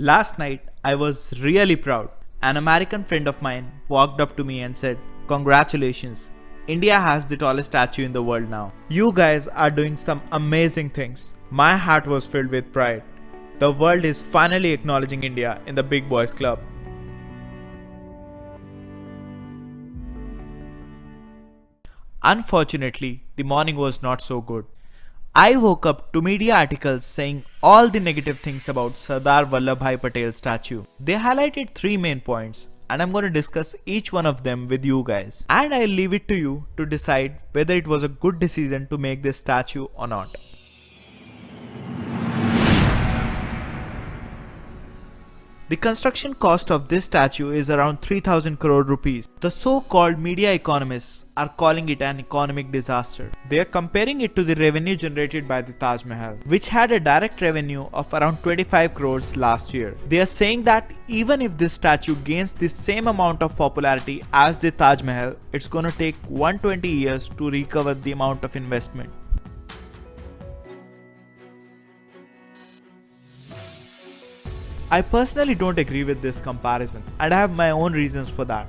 Last night, I was really proud. An American friend of mine walked up to me and said, "Congratulations, India has the tallest statue in the world now. You guys are doing some amazing things." My heart was filled with pride. The world is finally acknowledging India in the Big Boys Club. Unfortunately, the morning was not so good. I woke up to media articles saying all the negative things about Sardar Vallabhbhai Patel statue. They highlighted three main points and I'm going to discuss each one of them with you guys. And I'll leave it to you to decide whether it was a good decision to make this statue or not. The construction cost of this statue is around 3000 crore rupees. The so-called media economists are calling it an economic disaster. They are comparing it to the revenue generated by the Taj Mahal, which had a direct revenue of around 25 crores last year. They are saying that even if this statue gains the same amount of popularity as the Taj Mahal, it's gonna take 120 years to recover the amount of investment. I personally don't agree with this comparison and I have my own reasons for that.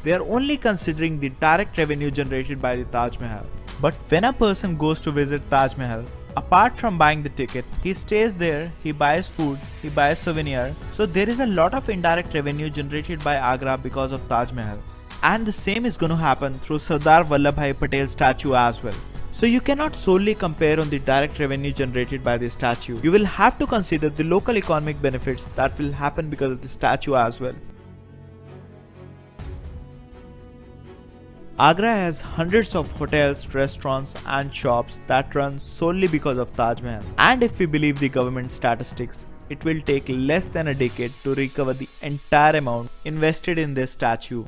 They are only considering the direct revenue generated by the Taj Mahal. But when a person goes to visit Taj Mahal, apart from buying the ticket, he stays there, he buys food, he buys souvenir. So there is a lot of indirect revenue generated by Agra because of Taj Mahal. And the same is going to happen through Sardar Vallabhbhai Patel statue as well. So you cannot solely compare on the direct revenue generated by the statue. You will have to consider the local economic benefits that will happen because of the statue as well. Agra has hundreds of hotels, restaurants and shops that run solely because of Taj Mahal. And if we believe the government statistics, it will take less than a decade to recover the entire amount invested in this statue.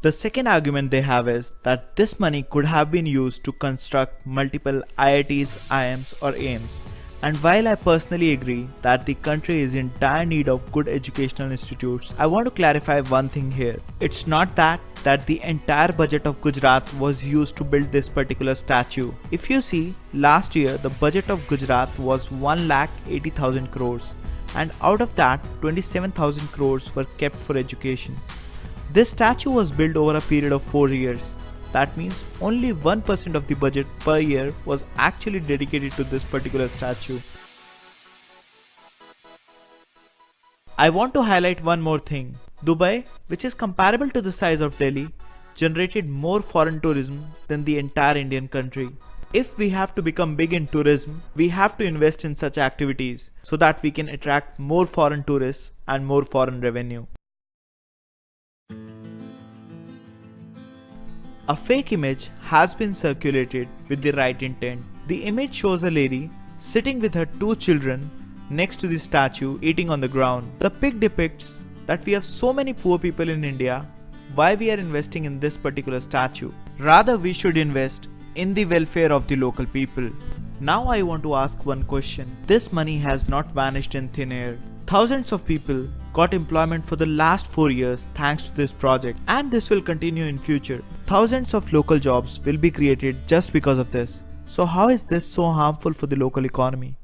The second argument they have is that this money could have been used to construct multiple IITs, IIMs or AIMs. And while I personally agree that the country is in dire need of good educational institutes, I want to clarify one thing here. It's not that the entire budget of Gujarat was used to build this particular statue. If you see, last year the budget of Gujarat was 1,80,000 crores and out of that 27,000 crores were kept for education. This statue was built over a period of 4 years. That means only 1% of the budget per year was actually dedicated to this particular statue. I want to highlight one more thing. Dubai, which is comparable to the size of Delhi, generated more foreign tourism than the entire Indian country. If we have to become big in tourism, we have to invest in such activities so that we can attract more foreign tourists and more foreign revenue. A fake image has been circulated with the right intent. The image shows a lady sitting with her 2 children next to the statue eating on the ground. The pic depicts that we have so many poor people in India. Why we are investing in this particular statue? Rather, we should invest in the welfare of the local people. Now I want to ask one question. This money has not vanished in thin air. Thousands of people got employment for the last 4 years thanks to this project, and this will continue in future. Thousands of local jobs will be created just because of this. So how is this so harmful for the local economy?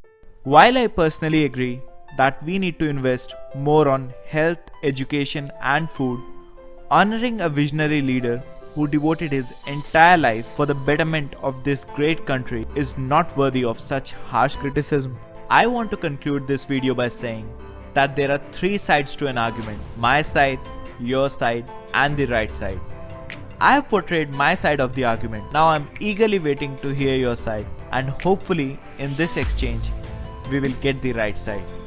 While I personally agree that we need to invest more on health, education and food, honoring a visionary leader who devoted his entire life for the betterment of this great country is not worthy of such harsh criticism. I want to conclude this video by saying that there are 3 sides to an argument: my side, your side and the right side. I have portrayed my side of the argument. Now I'm eagerly waiting to hear your side, and hopefully in this exchange we will get the right side.